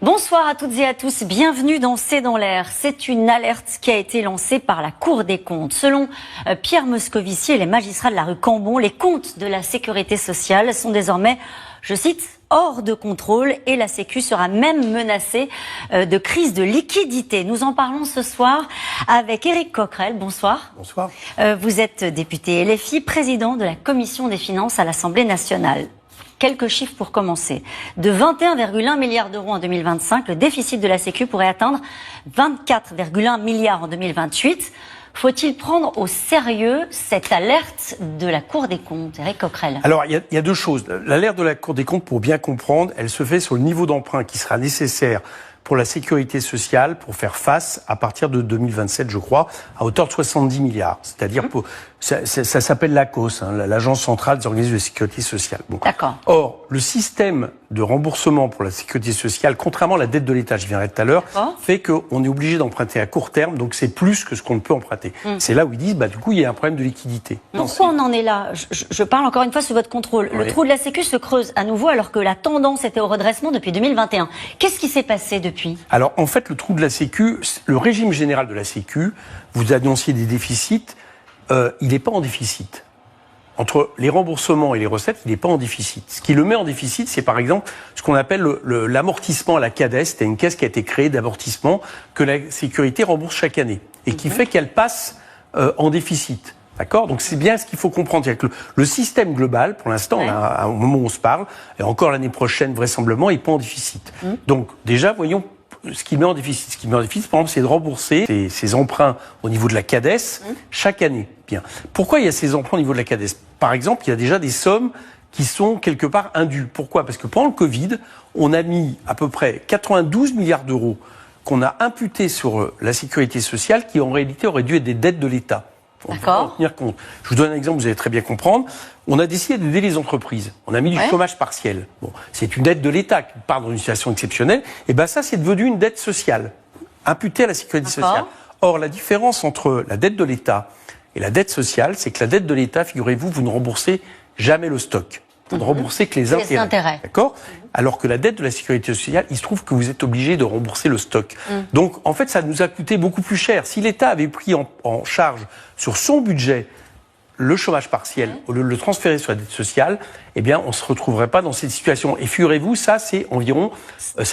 Bonsoir à toutes et à tous, bienvenue dans C'est dans l'air. C'est une alerte qui a été lancée par la Cour des comptes. Selon Pierre Moscovici et les magistrats de la rue Cambon, les comptes de la sécurité sociale sont désormais, je cite, hors de contrôle et la Sécu sera même menacée de crise de liquidité. Nous en parlons ce soir avec Éric Coquerel. Bonsoir. Bonsoir. Vous êtes député LFI, président de la Commission des finances à l'Assemblée nationale. Quelques chiffres pour commencer. De 21,1 milliards d'euros en 2025, le déficit de la Sécu pourrait atteindre 24,1 milliards en 2028. Faut-il prendre au sérieux cette alerte de la Cour des comptes, Éric Coquerel? Alors, il y a deux choses. L'alerte de la Cour des comptes, pour bien comprendre, elle se fait sur le niveau d'emprunt qui sera nécessaire pour la sécurité sociale, pour faire face, à partir de 2027, je crois, à hauteur de 70 milliards. C'est-à-dire, ça s'appelle l'ACOS, l'Agence centrale des organismes de sécurité sociale. Bon. D'accord. Or, le système de remboursement pour la sécurité sociale, contrairement à la dette de l'État, je viendrai tout à l'heure, fait qu'on est obligé d'emprunter à court terme, donc c'est plus que ce qu'on peut emprunter. C'est là où ils disent, du coup, il y a un problème de liquidité. Pourquoi on en est là? Je parle encore une fois sous votre contrôle. Le trou de la Sécu se creuse à nouveau alors que la tendance était au redressement depuis 2021. Qu'est-ce qui s'est passé depuis? Alors, en fait, le trou de la Sécu, le régime général de la Sécu, vous annonciez des déficits, il n'est pas en déficit. Entre les remboursements et les recettes, il n'est pas en déficit. Ce qui le met en déficit, c'est par exemple ce qu'on appelle l'amortissement à la CADES. C'est une caisse qui a été créée d'amortissement que la sécurité rembourse chaque année et qui fait qu'elle passe en déficit. D'accord? Donc c'est bien ce qu'il faut comprendre. Que le système global, pour l'instant, au moment où on se parle, et encore l'année prochaine vraisemblablement, il n'est pas en déficit. Donc déjà, voyons ce qui met en déficit. Ce qui met en déficit, par exemple, c'est de rembourser ces emprunts au niveau de la CADES chaque année. Bien. Pourquoi il y a ces emprunts au niveau de la CADES? Par exemple, il y a déjà des sommes qui sont quelque part indues. Pourquoi? Parce que pendant le Covid, on a mis à peu près 92 milliards d'euros qu'on a imputés sur la sécurité sociale qui en réalité auraient dû être des dettes de l'État. D'accord. Tenir compte. Je vous donne un exemple, vous allez très bien comprendre. On a décidé d'aider les entreprises. On a mis du chômage partiel. Bon, c'est une dette de l'État qui part dans une situation exceptionnelle. Et ça, c'est devenu une dette sociale, imputée à la sécurité sociale. Or, la différence entre la dette de l'État et la dette sociale, c'est que la dette de l'État, figurez-vous, vous ne remboursez jamais le stock. Vous ne remboursez que les intérêts. D'accord? Alors que la dette de la sécurité sociale, il se trouve que vous êtes obligé de rembourser le stock. Donc, en fait, ça nous a coûté beaucoup plus cher. Si l'État avait pris en charge sur son budget le chômage partiel, au lieu de le transférer sur la dette sociale, eh bien, on ne se retrouverait pas dans cette situation. Et figurez-vous, ça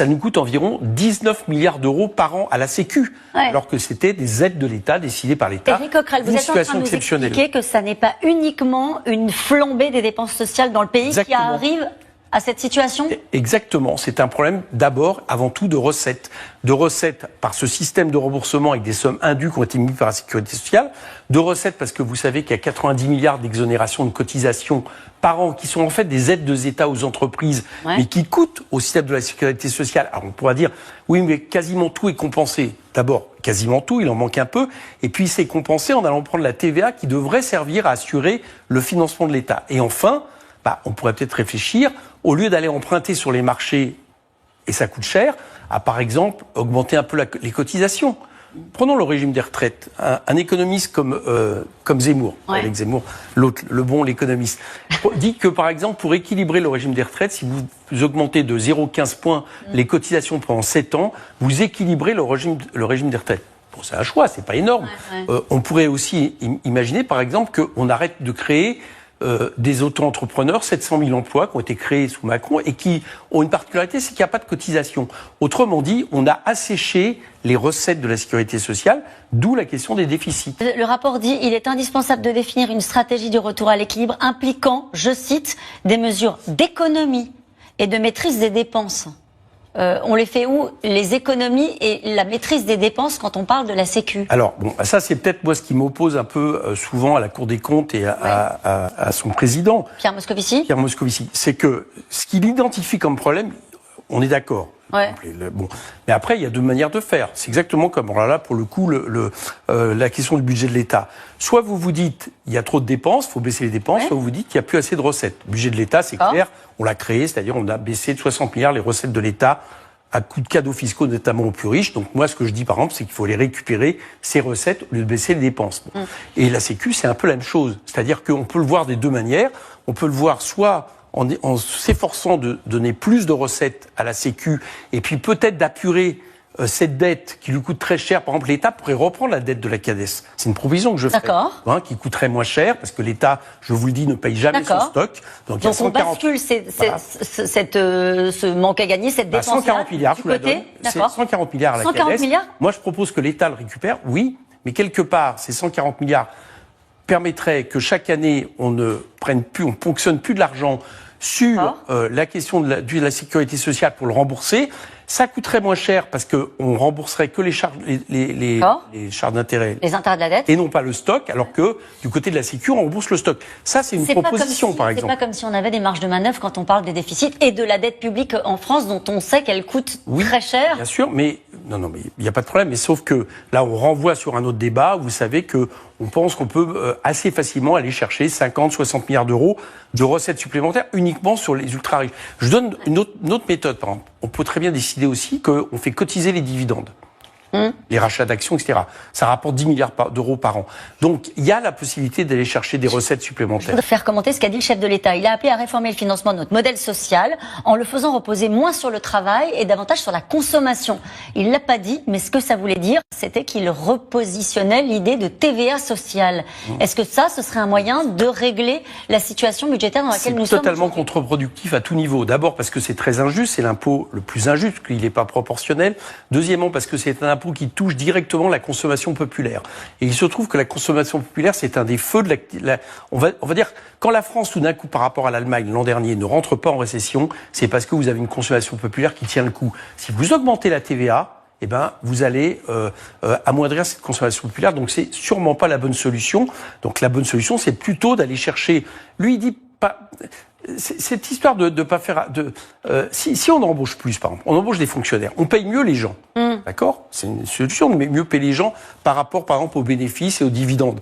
nous coûte environ 19 milliards d'euros par an à la Sécu, alors que c'était des aides de l'État décidées par l'État. Éric Coquerel, vous êtes en train de nous expliquer que ça n'est pas uniquement une flambée des dépenses sociales dans le pays qui arrive à cette situation? Exactement. C'est un problème d'abord, avant tout, de recettes. De recettes par ce système de remboursement avec des sommes indues qui ont été mises par la sécurité sociale. De recettes parce que vous savez qu'il y a 90 milliards d'exonérations de cotisations par an qui sont en fait des aides de l'État aux entreprises, mais qui coûtent au système de la sécurité sociale. Alors on pourra dire, oui, mais quasiment tout est compensé. D'abord, quasiment tout, il en manque un peu. Et puis c'est compensé en allant prendre la TVA qui devrait servir à assurer le financement de l'État. Et enfin, on pourrait peut-être réfléchir, au lieu d'aller emprunter sur les marchés, et ça coûte cher, à par exemple augmenter un peu les cotisations. Prenons le régime des retraites. Un économiste comme Zemmour, avec Zemmour, l'autre, le bon, l'économiste, dit que par exemple, pour équilibrer le régime des retraites, si vous augmentez de 0,15 points les cotisations pendant 7 ans, vous équilibrez le régime des retraites. Bon, c'est un choix, c'est pas énorme. On pourrait aussi imaginer, par exemple, qu'on arrête de créer des auto-entrepreneurs, 700 000 emplois qui ont été créés sous Macron et qui ont une particularité, c'est qu'il n'y a pas de cotisation. Autrement dit, on a asséché les recettes de la sécurité sociale, d'où la question des déficits. Le rapport dit qu'il est indispensable de définir une stratégie de retour à l'équilibre impliquant, je cite, des mesures d'économie et de maîtrise des dépenses. On les fait où, les économies et la maîtrise des dépenses quand on parle de la Sécu? Alors, ça c'est peut-être moi ce qui m'oppose un peu souvent à la Cour des comptes et à son président. Pierre Moscovici. Pierre Moscovici. C'est que ce qu'il identifie comme problème, on est d'accord. Mais après, il y a deux manières de faire. C'est exactement comme, là, pour le coup, la question du budget de l'État. Soit vous vous dites, il y a trop de dépenses, il faut baisser les dépenses, soit vous vous dites qu'il n'y a plus assez de recettes. Le budget de l'État, c'est clair, on l'a créé, c'est-à-dire on a baissé de 60 milliards les recettes de l'État à coup de cadeaux fiscaux, notamment aux plus riches. Donc moi, ce que je dis, par exemple, c'est qu'il faut les récupérer, ces recettes, au lieu de baisser les dépenses. Et la Sécu, c'est un peu la même chose. C'est-à-dire qu'on peut le voir des deux manières. On peut le voir soit en s'efforçant de donner plus de recettes à la Sécu, et puis peut-être d'apurer cette dette qui lui coûte très cher. Par exemple, l'État pourrait reprendre la dette de la CADES. C'est une provision que je fais, qui coûterait moins cher, parce que l'État, je vous le dis, ne paye jamais son stock. Donc on bascule ce manque à gagner, cette dépense 140 milliards, je vous la donne. C'est 140 milliards à la 140 CADES. Milliards Moi, je propose que l'État le récupère, oui, mais quelque part, ces 140 milliards permettraient que chaque année, on ne ponctionne plus de l'argent sur la question de la sécurité sociale pour le rembourser. Ça coûterait moins cher parce qu'on rembourserait que les charges, les charges d'intérêt. Les intérêts de la dette. Et non pas le stock, alors que du côté de la Sécu, on rembourse le stock. Ça, c'est une proposition, par exemple. C'est pas comme si on avait des marges de manœuvre quand on parle des déficits et de la dette publique en France, dont on sait qu'elle coûte très cher. Bien sûr, mais mais il n'y a pas de problème. Mais sauf que là, on renvoie sur un autre débat. Vous savez que on pense qu'on peut assez facilement aller chercher 50, 60 milliards d'euros de recettes supplémentaires uniquement sur les ultra riches. Je donne une autre méthode, par exemple. On peut très bien décider aussi qu'on fait cotiser les dividendes. Les rachats d'actions, etc. Ça rapporte 10 milliards d'euros par an. Donc, il y a la possibilité d'aller chercher des recettes supplémentaires. Je voudrais faire commenter ce qu'a dit le chef de l'État. Il a appelé à réformer le financement de notre modèle social en le faisant reposer moins sur le travail et davantage sur la consommation. Il l'a pas dit, mais ce que ça voulait dire, c'était qu'il repositionnait l'idée de TVA sociale. Est-ce que ce serait un moyen de régler la situation budgétaire dans laquelle nous sommes? C'est totalement contre-productif à tout niveau. D'abord parce que c'est très injuste, c'est l'impôt le plus injuste, qu'il n'est pas proportionnel. Deuxièmement parce que c'est un impôt qui touche directement la consommation populaire. Et il se trouve que la consommation populaire, c'est un des feux de on va dire, quand la France, tout d'un coup, par rapport à l'Allemagne, l'an dernier, ne rentre pas en récession, c'est parce que vous avez une consommation populaire qui tient le coup. Si vous augmentez la TVA, vous allez amoindrir cette consommation populaire. Donc, c'est sûrement pas la bonne solution. Donc, la bonne solution, c'est plutôt d'aller chercher... Lui, il dit pas... Cette histoire de pas faire... si on embauche plus, par exemple, on embauche des fonctionnaires, on paye mieux les gens. D'accord? C'est une solution, mais mieux payer les gens par rapport, par exemple, aux bénéfices et aux dividendes.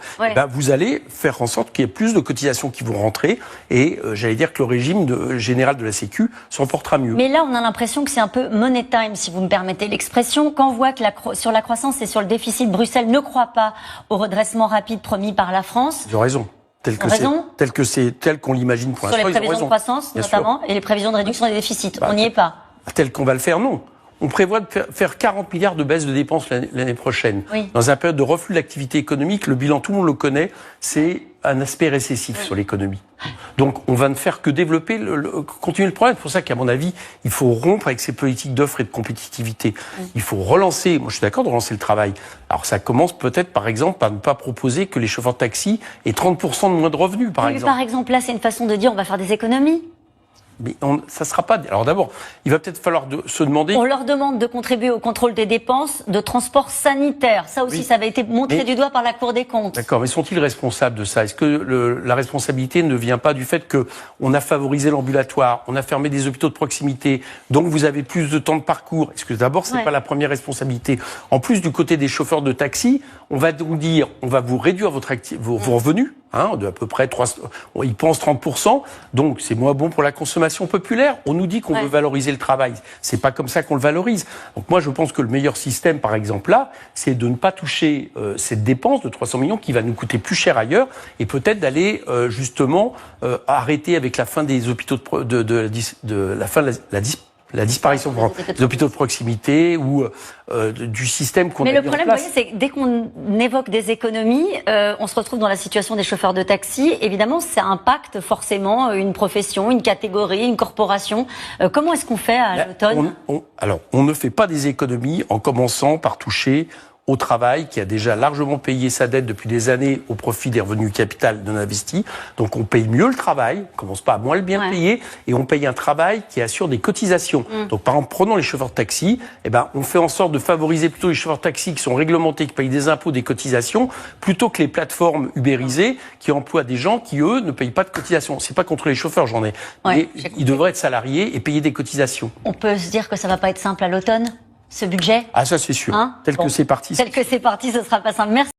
Vous allez faire en sorte qu'il y ait plus de cotisations qui vont rentrer et j'allais dire que le régime général de la Sécu s'en portera mieux. Mais là, on a l'impression que c'est un peu money time, si vous me permettez l'expression. Quand on voit que sur la croissance et sur le déficit, Bruxelles ne croit pas au redressement rapide promis par la France. Ils ont raison. Tel qu'on l'imagine pour l'instant. Sur les prévisions de croissance, notamment, et les prévisions de réduction des déficits. On n'y est pas. Tel qu'on va le faire, non. On prévoit de faire 40 milliards de baisse de dépenses l'année prochaine. Dans un période de reflux de l'activité économique, le bilan, tout le monde le connaît, c'est un aspect récessif sur l'économie. Donc, on va ne faire que développer, continuer le problème. C'est pour ça qu'à mon avis, il faut rompre avec ces politiques d'offres et de compétitivité. Il faut relancer, moi je suis d'accord de relancer le travail. Alors, ça commence peut-être, par exemple, par ne pas proposer que les chauffeurs de taxi aient 30% de moins de revenus, par exemple. Par exemple, là, c'est une façon de dire on va faire des économies. Mais ça sera pas... Alors d'abord, il va peut-être falloir se demander... On leur demande de contribuer au contrôle des dépenses de transport sanitaire. Ça aussi, ça avait été montré du doigt par la Cour des comptes. D'accord, mais sont-ils responsables de ça? Est-ce que la responsabilité ne vient pas du fait qu'on a favorisé l'ambulatoire, on a fermé des hôpitaux de proximité, donc vous avez plus de temps de parcours? Est-ce que d'abord, c'est pas la première responsabilité? En plus, du côté des chauffeurs de taxi, on va donc dire, on va vous réduire vos revenus, de à peu près ils pensent 30%, donc c'est moins bon pour la consommation populaire. On nous dit qu'on veut valoriser le travail. C'est pas comme ça qu'on le valorise. Donc moi, je pense que le meilleur système, par exemple là, c'est de ne pas toucher cette dépense de 300 millions qui va nous coûter plus cher ailleurs et peut-être d'aller justement arrêter avec la fin des hôpitaux la disparition des hôpitaux de proximité ou du système qu'on a mis en place. Mais le problème, vous voyez, c'est que dès qu'on évoque des économies, on se retrouve dans la situation des chauffeurs de taxi. Évidemment, ça impacte forcément une profession, une catégorie, une corporation. Comment est-ce qu'on fait à l'automne? Alors, on ne fait pas des économies en commençant par toucher au travail, qui a déjà largement payé sa dette depuis des années au profit des revenus capital non investis. Donc on paye mieux le travail, on commence pas à moins le bien payer, et on paye un travail qui assure des cotisations. Donc par exemple, prenons les chauffeurs de taxi, on fait en sorte de favoriser plutôt les chauffeurs de taxi qui sont réglementés, qui payent des impôts, des cotisations, plutôt que les plateformes ubérisées qui emploient des gens qui, eux, ne payent pas de cotisations. C'est pas contre les chauffeurs, mais ils devraient être salariés et payer des cotisations. On peut se dire que ça va pas être simple à l'automne, ce budget? Ah, ça c'est sûr. Tel que c'est parti. Tel que c'est parti, ce sera pas simple. Merci.